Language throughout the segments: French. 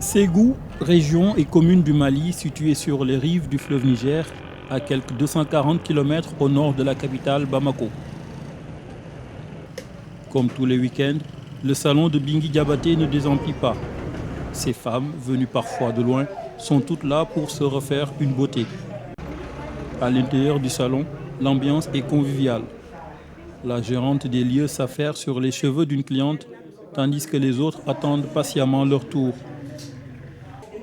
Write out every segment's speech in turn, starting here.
Ségou, région et commune du Mali située sur les rives du fleuve Niger, à quelques 240 km au nord de la capitale Bamako. Comme tous les week-ends, le salon de Bingui Diabaté ne désemplit pas. Ces femmes, venues parfois de loin, sont toutes là pour se refaire une beauté. À l'intérieur du salon, l'ambiance est conviviale. La gérante des lieux s'affaire sur les cheveux d'une cliente, tandis que les autres attendent patiemment leur tour.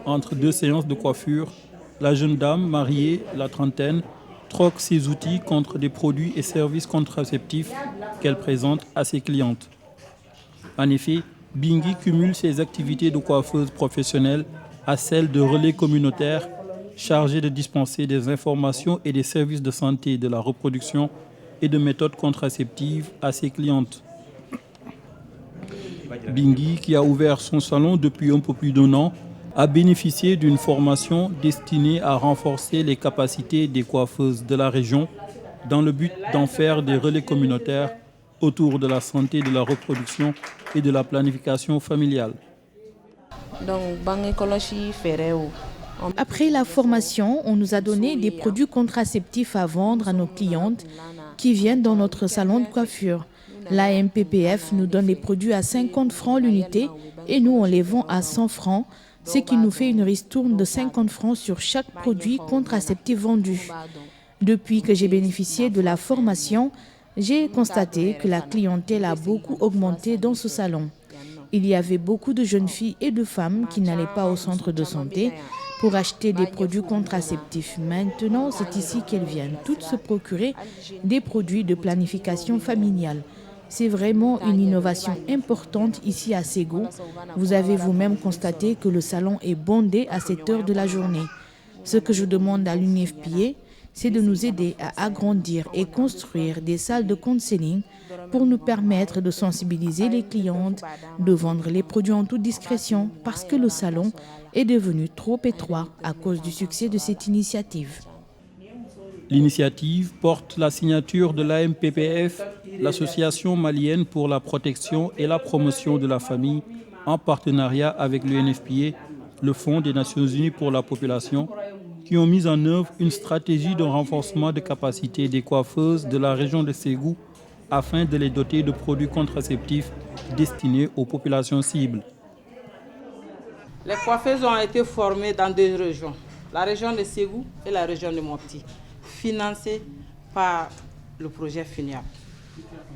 Entre deux séances de coiffure, la jeune dame, mariée, la trentaine, troque ses outils contre des produits et services contraceptifs qu'elle présente à ses clientes. En effet, Bingui cumule ses activités de coiffeuse professionnelle à celles de relais communautaire chargé de dispenser des informations et des services de santé de la reproduction et de méthodes contraceptives à ses clientes. Bingui, qui a ouvert son salon depuis un peu plus d'1 an, a bénéficié d'une formation destinée à renforcer les capacités des coiffeuses de la région dans le but d'en faire des relais communautaires autour de la santé de la reproduction et de la planification familiale. Après la formation, on nous a donné des produits contraceptifs à vendre à nos clientes qui viennent dans notre salon de coiffure. La MPPF nous donne les produits à 50 francs l'unité et nous on les vend à 100 francs, ce qui nous fait une ristourne de 50 francs sur chaque produit contraceptif vendu. Depuis que j'ai bénéficié de la formation, j'ai constaté que la clientèle a beaucoup augmenté dans ce salon. Il y avait beaucoup de jeunes filles et de femmes qui n'allaient pas au centre de santé pour acheter des produits contraceptifs. Maintenant, c'est ici qu'elles viennent toutes se procurer des produits de planification familiale. C'est vraiment une innovation importante ici à Ségou. Vous avez vous-même constaté que le salon est bondé à cette heure de la journée. Ce que je demande à l'UNFPA, c'est de nous aider à agrandir et construire des salles de counseling pour nous permettre de sensibiliser les clientes, de vendre les produits en toute discrétion parce que le salon est devenu trop étroit à cause du succès de cette initiative. L'initiative porte la signature de l'AMPPF, l'Association malienne pour la protection et la promotion de la famille, en partenariat avec l'UNFPA, le Fonds des Nations Unies pour la population, qui ont mis en œuvre une stratégie de renforcement de capacité des coiffeuses de la région de Ségou afin de les doter de produits contraceptifs destinés aux populations cibles. Les coiffeuses ont été formées dans 2 régions, la région de Ségou et la région de Mopti, financées par le projet FINIAP.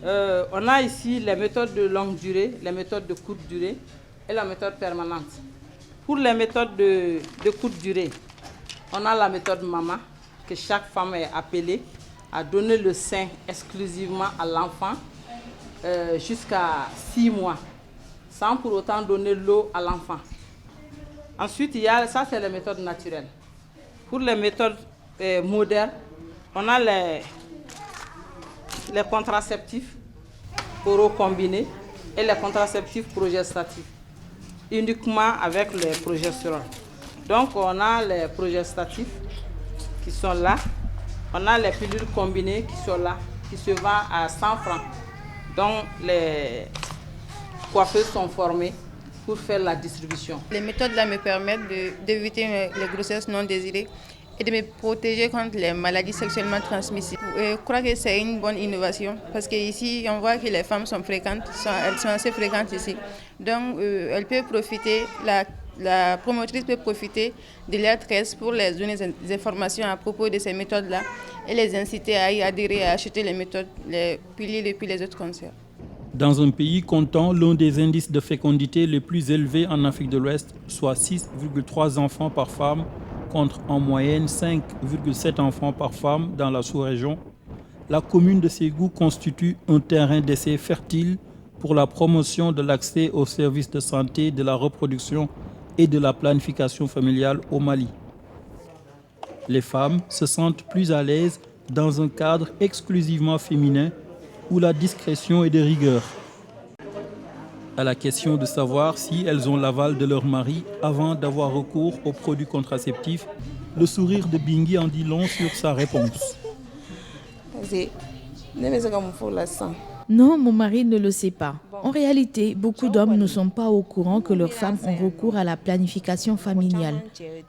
On a ici les méthodes de longue durée, les méthodes de courte durée et la méthode permanente. Pour les méthodes de courte durée, on a la méthode MAMA, que chaque femme est appelée à donner le sein exclusivement à l'enfant jusqu'à 6 mois, sans pour autant donner l'eau à l'enfant. Ensuite, ça c'est les méthodes naturelles. Pour les méthodes modernes, on a les contraceptifs oraux combinés et les contraceptifs progestatifs, uniquement avec le progestérone. Donc on a les progestatifs qui sont là, on a les pilules combinées qui sont là, qui se vendent à 100 francs. Donc les coiffeuses sont formées pour faire la distribution. Les méthodes là me permettent d'éviter les grossesses non désirées et de me protéger contre les maladies sexuellement transmissibles. Je crois que c'est une bonne innovation parce qu'ici, on voit que les femmes sont fréquentes, elles sont assez fréquentes ici. Donc, elles peuvent profiter, la promotrice peut profiter de leur tresse pour les donner des informations à propos de ces méthodes-là et les inciter à y adhérer, à acheter les méthodes, les pilules et puis les autres concerts. Dans un pays comptant l'un des indices de fécondité les plus élevés en Afrique de l'Ouest, soit 6,3 enfants par femme, contre en moyenne 5,7 enfants par femme dans la sous-région, la commune de Ségou constitue un terrain d'essai fertile pour la promotion de l'accès aux services de santé, de la reproduction et de la planification familiale au Mali. Les femmes se sentent plus à l'aise dans un cadre exclusivement féminin où la discrétion est de rigueur. À la question de savoir si elles ont l'aval de leur mari avant d'avoir recours aux produits contraceptifs, le sourire de Bingui en dit long sur sa réponse. Non, mon mari ne le sait pas. En réalité, beaucoup d'hommes ne sont pas au courant que leurs femmes ont recours à la planification familiale.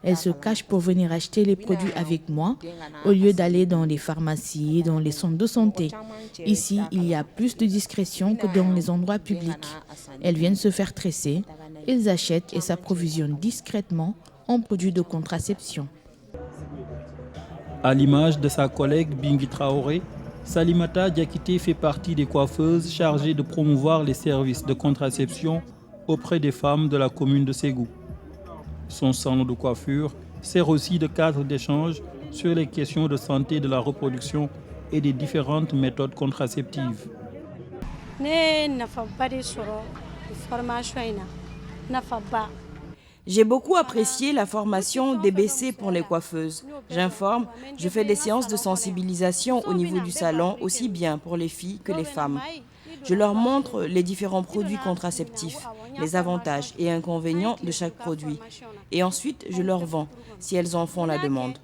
Elles se cachent pour venir acheter les produits avec moi, au lieu d'aller dans les pharmacies et dans les centres de santé. Ici, il y a plus de discrétion que dans les endroits publics. Elles viennent se faire tresser, elles achètent et s'approvisionnent discrètement en produits de contraception. À l'image de sa collègue Bingi Traoré, Salimata Diakité fait partie des coiffeuses chargées de promouvoir les services de contraception auprès des femmes de la commune de Ségou. Son salon de coiffure sert aussi de cadre d'échange sur les questions de santé de la reproduction et des différentes méthodes contraceptives. J'ai beaucoup apprécié la formation DBC pour les coiffeuses. J'informe, je fais des séances de sensibilisation au niveau du salon, aussi bien pour les filles que les femmes. Je leur montre les différents produits contraceptifs, les avantages et inconvénients de chaque produit. Et ensuite, je leur vends, si elles en font la demande.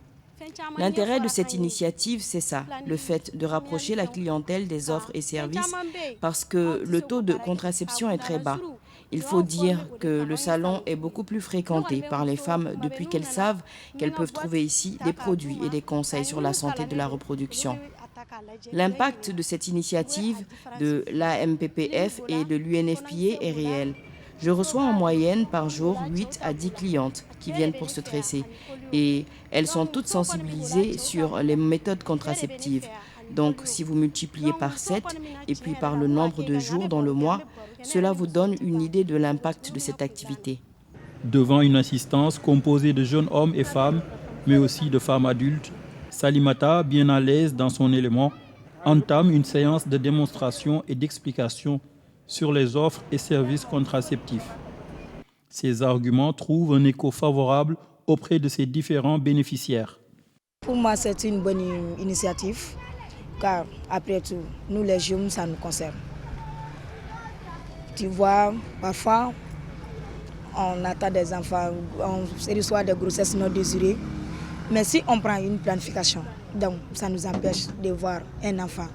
L'intérêt de cette initiative, c'est ça, le fait de rapprocher la clientèle des offres et services, parce que le taux de contraception est très bas. Il faut dire que le salon est beaucoup plus fréquenté par les femmes depuis qu'elles savent qu'elles peuvent trouver ici des produits et des conseils sur la santé de la reproduction. L'impact de cette initiative de l'AMPPF et de l'UNFPA est réel. Je reçois en moyenne par jour 8 à 10 clientes qui viennent pour se tresser et elles sont toutes sensibilisées sur les méthodes contraceptives. Donc si vous multipliez par 7 et puis par le nombre de jours dans le mois, cela vous donne une idée de l'impact de cette activité. Devant une assistance composée de jeunes hommes et femmes, mais aussi de femmes adultes, Salimata, bien à l'aise dans son élément, entame une séance de démonstration et d'explication sur les offres et services contraceptifs. Ces arguments trouvent un écho favorable auprès de ces différents bénéficiaires. Pour moi, c'est une bonne initiative, car après tout, nous les jeunes, ça nous concerne. Tu vois, parfois, on attend des enfants, on reçoit des grossesses non désirées, mais si on prend une planification, donc ça nous empêche de voir un enfant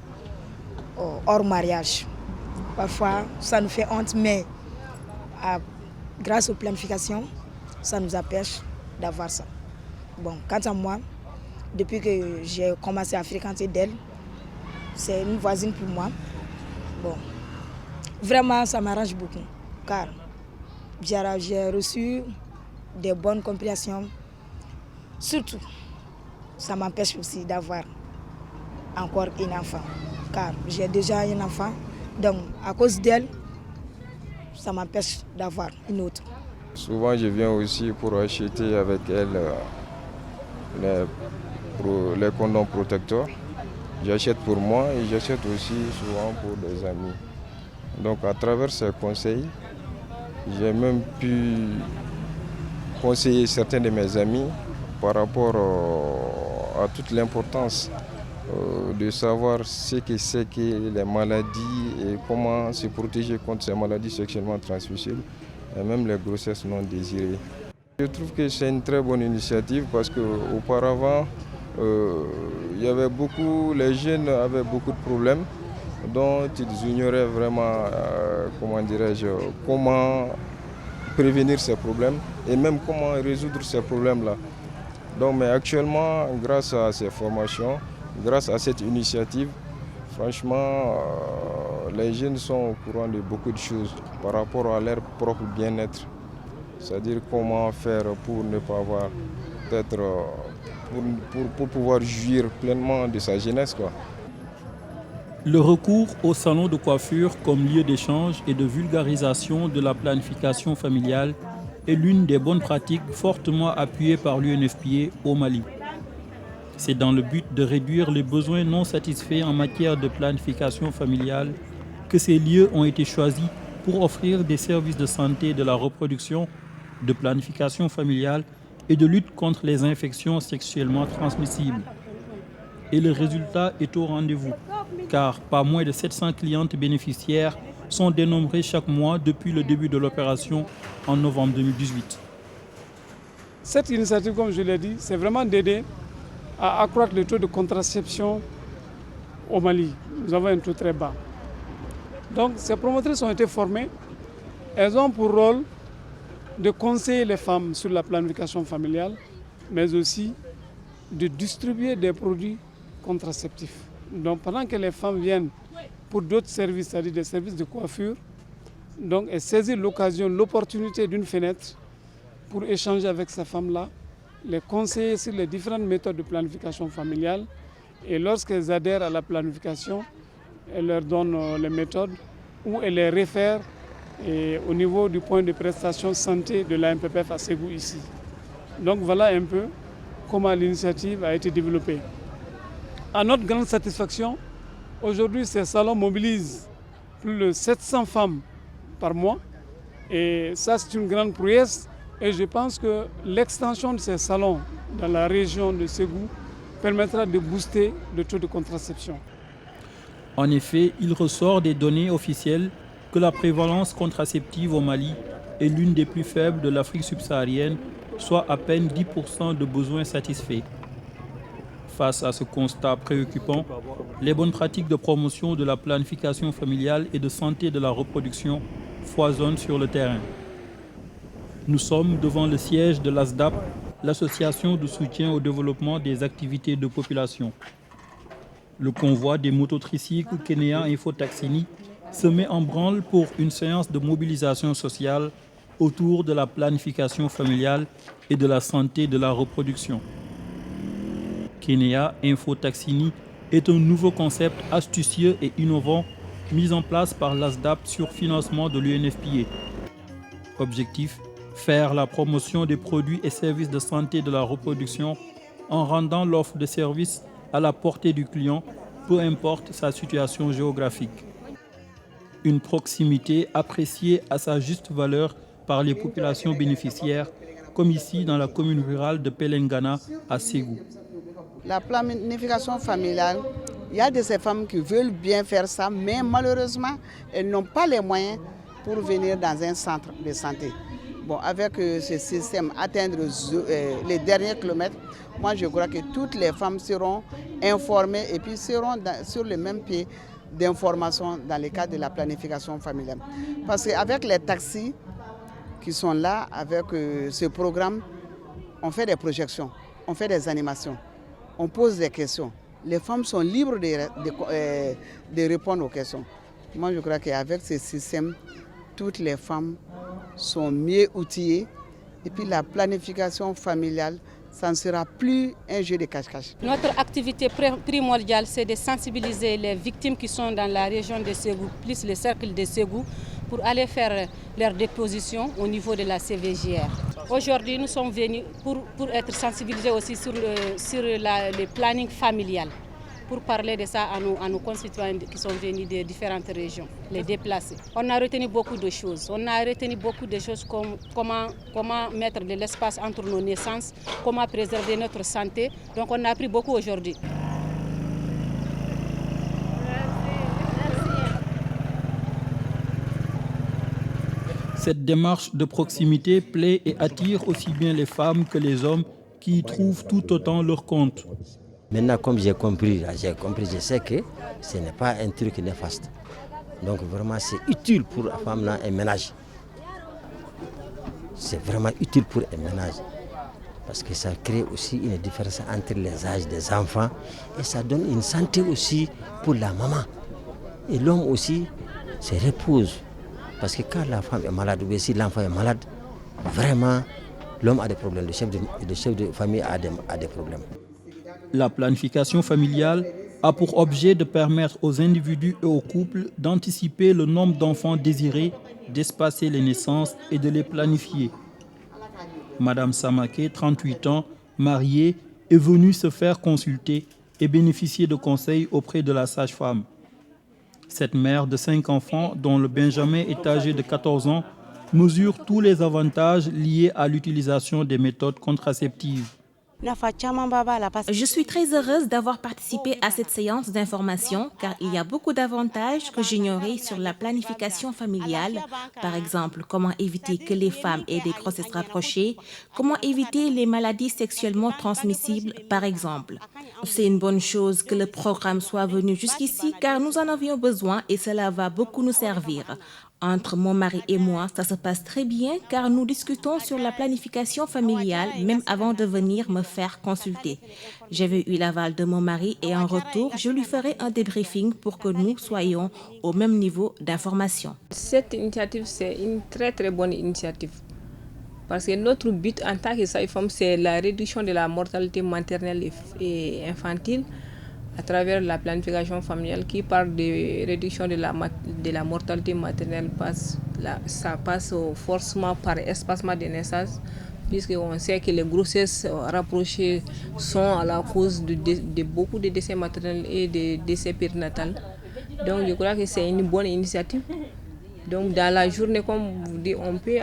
hors mariage. Parfois, ça nous fait honte, mais grâce aux planifications, ça nous empêche d'avoir ça. Bon, quant à moi, depuis que j'ai commencé à fréquenter d'elle, c'est une voisine pour moi. Bon, vraiment, ça m'arrange beaucoup, car j'ai reçu des bonnes compréhensions. Surtout, ça m'empêche aussi d'avoir encore un enfant, car j'ai déjà un enfant. Donc, à cause d'elle, ça m'empêche d'avoir une autre. Souvent, je viens aussi pour acheter avec elle les condoms protecteurs. J'achète pour moi et j'achète aussi souvent pour des amis. Donc, à travers ces conseils, j'ai même pu conseiller certains de mes amis par rapport à toute l'importance de savoir ce que c'est que les maladies et comment se protéger contre ces maladies sexuellement transmissibles et même les grossesses non désirées. Je trouve que c'est une très bonne initiative parce qu'auparavant, les jeunes avaient beaucoup de problèmes dont ils ignoraient vraiment comment prévenir ces problèmes et même comment résoudre ces problèmes-là. Donc, mais actuellement, grâce à ces formations, grâce à cette initiative, franchement, les jeunes sont au courant de beaucoup de choses par rapport à leur propre bien-être. C'est-à-dire comment faire pour ne pas avoir, peut-être, pour pouvoir jouir pleinement de sa jeunesse, quoi. Le recours au salon de coiffure comme lieu d'échange et de vulgarisation de la planification familiale est l'une des bonnes pratiques fortement appuyées par l'UNFPA au Mali. C'est dans le but de réduire les besoins non satisfaits en matière de planification familiale que ces lieux ont été choisis pour offrir des services de santé de la reproduction, de planification familiale et de lutte contre les infections sexuellement transmissibles. Et le résultat est au rendez-vous, car pas moins de 700 clientes bénéficiaires sont dénombrées chaque mois depuis le début de l'opération en novembre 2018. Cette initiative, comme je l'ai dit, c'est vraiment d'aider à accroître le taux de contraception au Mali. Nous avons un taux très bas. Donc ces promotrices ont été formées. Elles ont pour rôle de conseiller les femmes sur la planification familiale, mais aussi de distribuer des produits contraceptifs. Donc pendant que les femmes viennent pour d'autres services, c'est-à-dire des services de coiffure, donc elles saisissent l'occasion, l'opportunité d'une fenêtre pour échanger avec ces femmes-là, les conseiller sur les différentes méthodes de planification familiale. Et lorsqu'elles adhèrent à la planification, elles leur donnent les méthodes ou elles les réfèrent au niveau du point de prestation santé de la MPPF à Ségou ici. Donc voilà un peu comment l'initiative a été développée. À notre grande satisfaction, aujourd'hui ces salons mobilisent plus de 700 femmes par mois. Et ça c'est une grande prouesse. Et je pense que l'extension de ces salons dans la région de Ségou permettra de booster le taux de contraception. En effet, il ressort des données officielles que la prévalence contraceptive au Mali est l'une des plus faibles de l'Afrique subsaharienne, soit à peine 10% de besoins satisfaits. Face à ce constat préoccupant, les bonnes pratiques de promotion de la planification familiale et de santé de la reproduction foisonnent sur le terrain. Nous sommes devant le siège de l'ASDAP, l'association de soutien au développement des activités de population. Le convoi des mototricycles Kenya Info Taxini se met en branle pour une séance de mobilisation sociale autour de la planification familiale et de la santé de la reproduction. Kenya Info Taxini est un nouveau concept astucieux et innovant mis en place par l'ASDAP sur financement de l'UNFPA. Objectif: faire la promotion des produits et services de santé de la reproduction en rendant l'offre de services à la portée du client, peu importe sa situation géographique. Une proximité appréciée à sa juste valeur par les populations bénéficiaires, comme ici dans la commune rurale de Pelengana à Ségou. La planification familiale, il y a de ces femmes qui veulent bien faire ça, mais malheureusement, elles n'ont pas les moyens pour venir dans un centre de santé. Bon, avec ce système, atteindre les derniers kilomètres, moi je crois que toutes les femmes seront informées et puis seront sur le même pied d'information dans le cadre de la planification familiale. Parce qu'avec les taxis qui sont là, avec ce programme, on fait des projections, on fait des animations, on pose des questions. Les femmes sont libres de répondre aux questions. Moi je crois qu'avec ce système, toutes les femmes sont mieux outillées et puis la planification familiale, ça ne sera plus un jeu de cache-cache. Notre activité primordiale, c'est de sensibiliser les victimes qui sont dans la région de Ségou, plus le cercle de Ségou, pour aller faire leur déposition au niveau de la CVJR. Aujourd'hui, nous sommes venus pour être sensibilisés aussi sur le planning familial, pour parler de ça à nos concitoyens qui sont venus de différentes régions, les déplacés. On a retenu beaucoup de choses. On a retenu beaucoup de choses comme comment mettre de l'espace entre nos naissances, comment préserver notre santé. Donc on a appris beaucoup aujourd'hui. Cette démarche de proximité plaît et attire aussi bien les femmes que les hommes qui y trouvent tout autant leur compte. Maintenant, comme j'ai compris, je sais que ce n'est pas un truc néfaste. Donc vraiment, c'est utile pour la femme dans un ménage. C'est vraiment utile pour un ménage. Parce que ça crée aussi une différence entre les âges des enfants et ça donne une santé aussi pour la maman. Et l'homme aussi se repose. Parce que quand la femme est malade ou si l'enfant est malade, vraiment, l'homme a des problèmes, le chef de famille a des problèmes. La planification familiale a pour objet de permettre aux individus et aux couples d'anticiper le nombre d'enfants désirés, d'espacer les naissances et de les planifier. Madame Samaké, 38 ans, mariée, est venue se faire consulter et bénéficier de conseils auprès de la sage-femme. Cette mère de 5 enfants, dont le Benjamin est âgé de 14 ans, mesure tous les avantages liés à l'utilisation des méthodes contraceptives. Je suis très heureuse d'avoir participé à cette séance d'information car il y a beaucoup d'avantages que j'ignorais sur la planification familiale. Par exemple, comment éviter que les femmes aient des grossesses rapprochées, comment éviter les maladies sexuellement transmissibles, par exemple. C'est une bonne chose que le programme soit venu jusqu'ici car nous en avions besoin et cela va beaucoup nous servir. Entre mon mari et moi, ça se passe très bien car nous discutons sur la planification familiale même avant de venir me faire consulter. J'avais eu l'aval de mon mari et en retour, je lui ferai un débriefing pour que nous soyons au même niveau d'information. Cette initiative, c'est une très très bonne initiative. Parce que notre but en tant que sage-femme, c'est la réduction de la mortalité maternelle et infantile à travers la planification familiale qui parle de réduction de la mortalité maternelle. Ça passe forcément par espacement de naissance, puisqu'on sait que les grossesses rapprochées sont à la cause de beaucoup de décès maternels et de décès périnatals. Donc je crois que c'est une bonne initiative. Donc dans la journée, comme vous dites, on peut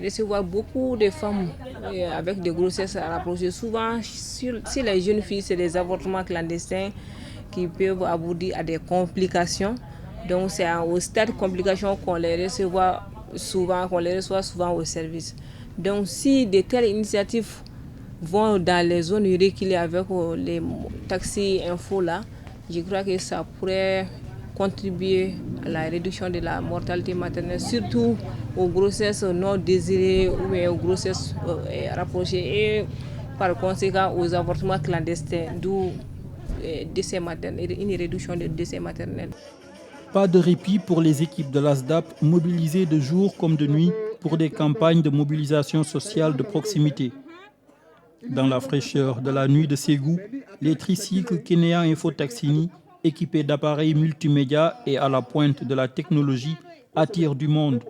recevoir beaucoup de femmes avec des grossesses rapprochées. Souvent, si les jeunes filles, c'est des avortements clandestins qui peuvent aboutir à des complications. Donc c'est au stade de complications qu'on les reçoit souvent au service. Donc si de telles initiatives vont dans les zones reculées avec les taxis info là, je crois que ça pourrait contribuer à la réduction de la mortalité maternelle, surtout aux grossesses non désirées ou aux grossesses rapprochées et par conséquent aux avortements clandestins, d'où une réduction des décès maternels. Pas de répit pour les équipes de l'ASDAP mobilisées de jour comme de nuit pour des campagnes de mobilisation sociale de proximité. Dans la fraîcheur de la nuit de Ségou, les tricycles Kenya Info Taxini, équipés d'appareils multimédia et à la pointe de la technologie, attirent du monde.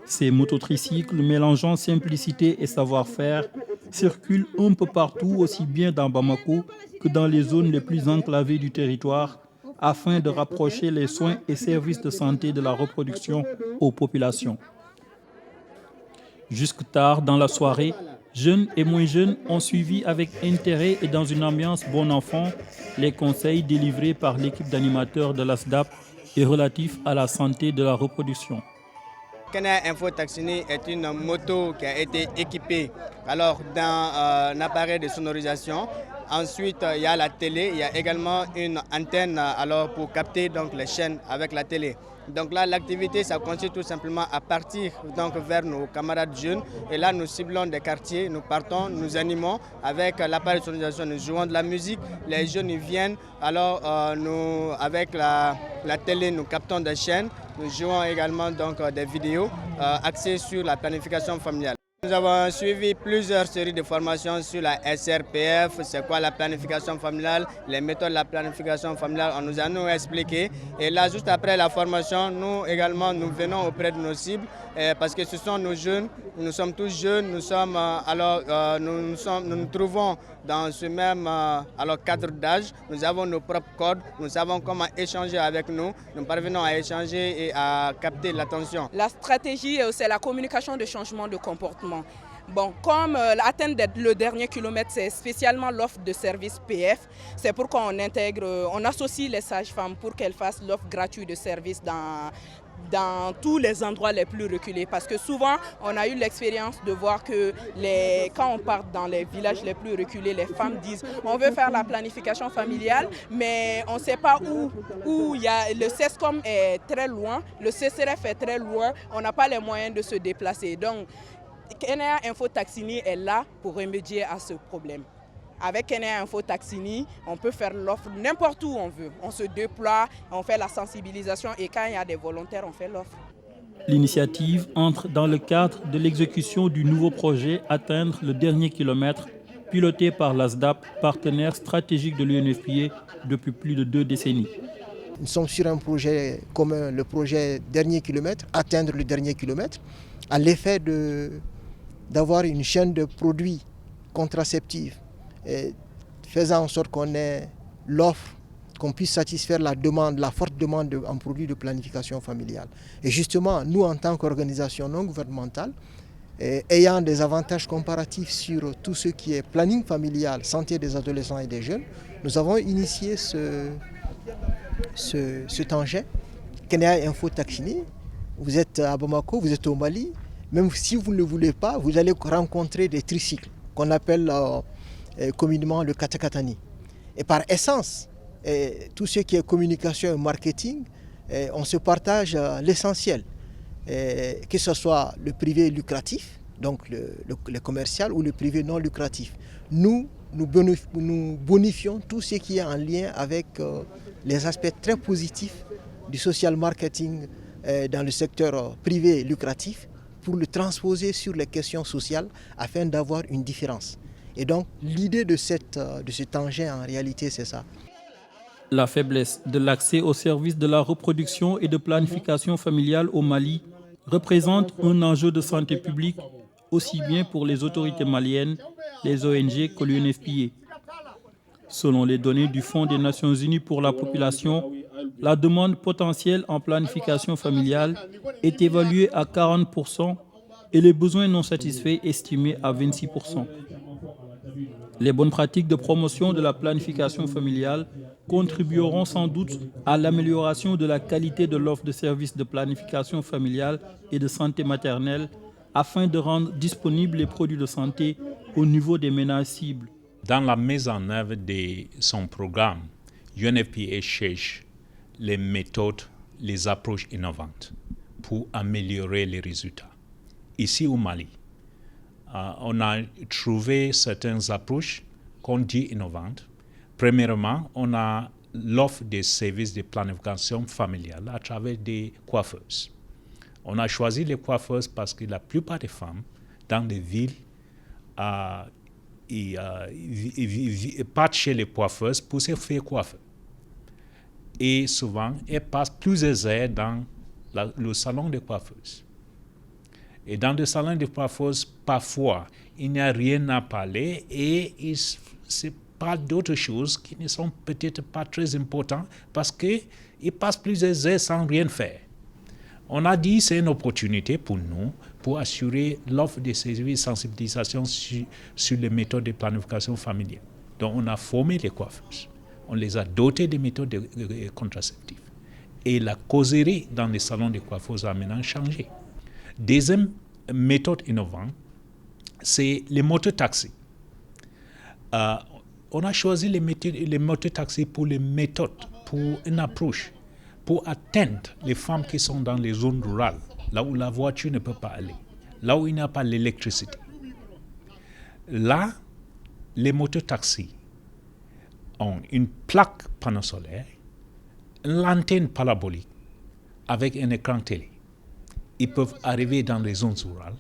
Ces mototricycles, mélangeant simplicité et savoir-faire, circulent un peu partout, aussi bien dans Bamako que dans les zones les plus enclavées du territoire, afin de rapprocher les soins et services de santé de la reproduction aux populations. Jusque tard dans la soirée, jeunes et moins jeunes ont suivi avec intérêt et dans une ambiance bon enfant les conseils délivrés par l'équipe d'animateurs de l'ASDAP et relatifs à la santé de la reproduction. Kenya Info Taxini est une moto qui a été équipée d'un appareil de sonorisation. Ensuite, il y a la télé, il y a également une antenne pour capter donc, les chaînes avec la télé. Donc là, l'activité, ça consiste tout simplement à partir vers nos camarades jeunes. Et là, nous ciblons des quartiers, nous partons, nous animons avec l'appareil de sonorisation, nous jouons de la musique. Les jeunes ils viennent, nous, avec la télé, nous captons des chaînes. Nous jouons également des vidéos axées sur la planification familiale. Nous avons suivi plusieurs séries de formations sur la SRPF, c'est quoi la planification familiale, les méthodes de la planification familiale, on nous a expliqué. Et là, juste après la formation, nous également, nous venons auprès de nos cibles parce que ce sont nos jeunes, nous sommes tous jeunes, nous nous trouvons dans ce même cadre d'âge, nous avons nos propres codes, nous savons comment échanger avec nous parvenons à échanger et à capter l'attention. La stratégie, c'est la communication de changement de comportement. Bon, comme atteindre le dernier kilomètre, c'est spécialement l'offre de service PF, c'est pourquoi on associe les sages-femmes pour qu'elles fassent l'offre gratuite de service dans tous les endroits les plus reculés. Parce que souvent, on a eu l'expérience de voir que quand on part dans les villages les plus reculés, les femmes disent on veut faire la planification familiale, mais on ne sait pas où il y a le CESCOM est très loin, le CCRF est très loin, on n'a pas les moyens de se déplacer. Donc, Kenya Info Taxini est là pour remédier à ce problème. Avec Kenya Info Taxini, on peut faire l'offre n'importe où on veut. On se déploie, on fait la sensibilisation et quand il y a des volontaires, on fait l'offre. L'initiative entre dans le cadre de l'exécution du nouveau projet Atteindre le dernier kilomètre, piloté par l'ASDAP, partenaire stratégique de l'UNFPA depuis plus de 2 décennies. Nous sommes sur un projet commun, le projet Dernier kilomètre, Atteindre le dernier kilomètre, à l'effet d'avoir une chaîne de produits contraceptifs, faisant en sorte qu'on ait l'offre, qu'on puisse satisfaire la forte demande en produits de planification familiale. Et justement, nous, en tant qu'organisation non gouvernementale, ayant des avantages comparatifs sur tout ce qui est planning familial, santé des adolescents et des jeunes, nous avons initié cet engin, Kenya Info Taxini. Vous êtes à Bamako, vous êtes au Mali, même si vous ne le voulez pas, vous allez rencontrer des tricycles qu'on appelle communément le katakatani. Et par essence, tout ce qui est communication et marketing, on se partage l'essentiel, que ce soit le privé lucratif, donc le commercial, ou le privé non lucratif. Nous bonifions tout ce qui est en lien avec les aspects très positifs du social marketing dans le secteur privé lucratif pour le transposer sur les questions sociales afin d'avoir une différence. Et donc l'idée de cet engin en réalité c'est ça. La faiblesse de l'accès aux services de la reproduction et de planification familiale au Mali représente un enjeu de santé publique aussi bien pour les autorités maliennes, les ONG que l'UNFPA. Selon les données du Fonds des Nations Unies pour la population, la demande potentielle en planification familiale est évaluée à 40% et les besoins non satisfaits estimés à 26%. Les bonnes pratiques de promotion de la planification familiale contribueront sans doute à l'amélioration de la qualité de l'offre de services de planification familiale et de santé maternelle afin de rendre disponibles les produits de santé au niveau des ménages cibles. Dans la mise en œuvre de son programme, UNFPA cherche les méthodes, les approches innovantes pour améliorer les résultats. Ici au Mali, on a trouvé certaines approches qu'on dit innovantes. Premièrement, on a l'offre des services de planification familiale à travers des coiffeuses. On a choisi les coiffeuses parce que la plupart des femmes dans les villes partent chez les coiffeuses pour se faire coiffer. Et souvent, elles passent plusieurs heures dans le salon de coiffeuses. Et dans le salon de coiffeuses, parfois, il n'y a rien à parler et ils se parlent d'autres choses qui ne sont peut-être pas très importantes parce qu'ils passent plusieurs heures sans rien faire. On a dit que c'est une opportunité pour nous pour assurer l'offre de services de sensibilisation sur les méthodes de planification familiale. Donc on a formé les coiffeuses, on les a dotés de méthodes contraceptives. Et la causerie dans les salons de coiffeuses a maintenant changé. Deuxième méthode innovante, c'est les mototaxis. On a choisi les mototaxis pour les méthodes, pour une approche, pour atteindre les femmes qui sont dans les zones rurales, là où la voiture ne peut pas aller, là où il n'y a pas l'électricité. Là, les mototaxis ont une plaque panneau solaire, une lanterne parabolique avec un écran télé. Ils peuvent arriver dans les zones rurales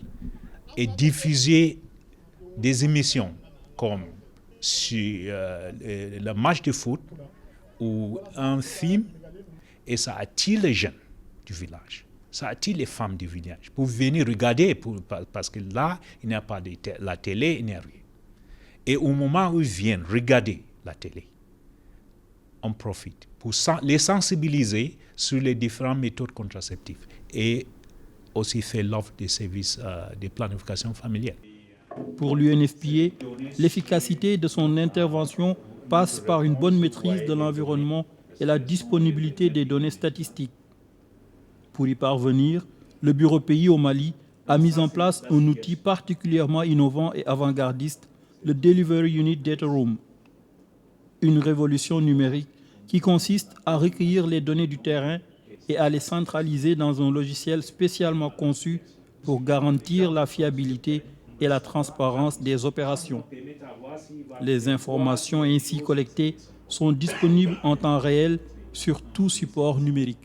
et diffuser des émissions comme sur le match de foot ou un film, et ça attire les jeunes du village, ça attire les femmes du village pour venir regarder, parce que là, il n'y a pas de la télé, il n'y a rien. Et au moment où ils viennent regarder la télé, on profite pour les sensibiliser sur les différentes méthodes contraceptives et aussi faire l'offre des services de planification familiale. Pour l'UNFPA, l'efficacité de son intervention passe par une bonne maîtrise de l'environnement et la disponibilité des données statistiques. Pour y parvenir, le Bureau Pays au Mali a mis en place un outil particulièrement innovant et avant-gardiste, le Delivery Unit Data Room, une révolution numérique qui consiste à recueillir les données du terrain et à les centraliser dans un logiciel spécialement conçu pour garantir la fiabilité et la transparence des opérations. Les informations ainsi collectées sont disponibles en temps réel sur tout support numérique.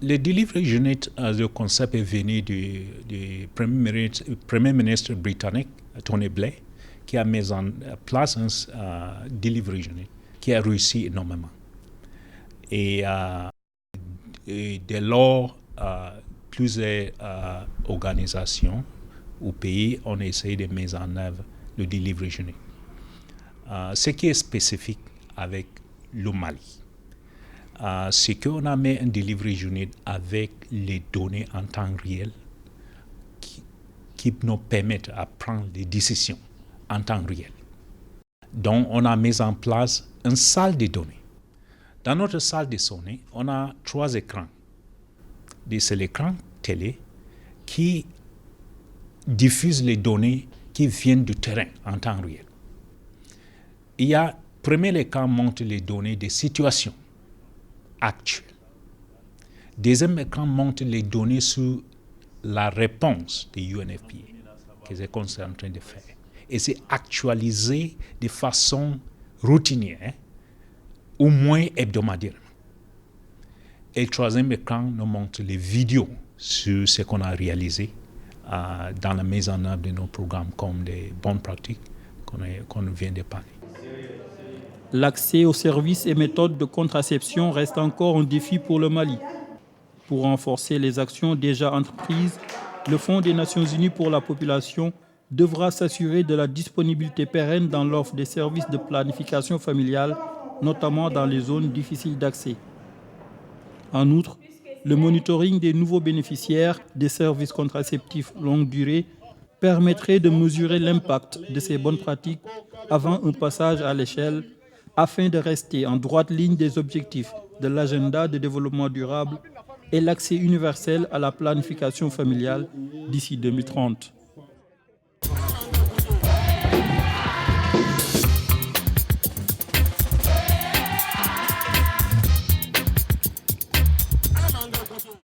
Le Delivery Unit, le concept est venu du Premier ministre britannique, Tony Blair, qui a mis en place un Delivery Unit qui a réussi énormément. Et dès lors, plusieurs organisations ou pays ont essayé de mettre en œuvre le Delivery Unit. Ce qui est spécifique avec le Mali, c'est qu'on a mis un Delivery Unit avec les données en temps réel qui qui nous permettent de prendre des décisions en temps réel. Donc, on a mis en place une salle de données. Dans notre salle de données, on a 3 écrans. C'est l'écran télé qui diffuse les données qui viennent du terrain en temps réel. Premier écran montre les données des situations actuelles. Deuxième écran montre les données sur la réponse de UNFPA, que c'est qu'on est en train de faire. Et c'est actualisé de façon routinière, au moins hebdomadaire. Et le troisième écran nous montre les vidéos sur ce qu'on a réalisé dans la mise en œuvre de nos programmes comme des bonnes pratiques qu'on vient de parler. L'accès aux services et méthodes de contraception reste encore un défi pour le Mali. Pour renforcer les actions déjà entreprises, le Fonds des Nations Unies pour la population devra s'assurer de la disponibilité pérenne dans l'offre des services de planification familiale, notamment dans les zones difficiles d'accès. En outre, le monitoring des nouveaux bénéficiaires des services contraceptifs longue durée permettrait de mesurer l'impact de ces bonnes pratiques avant un passage à l'échelle, afin de rester en droite ligne des objectifs de l'agenda de développement durable et l'accès universel à la planification familiale d'ici 2030.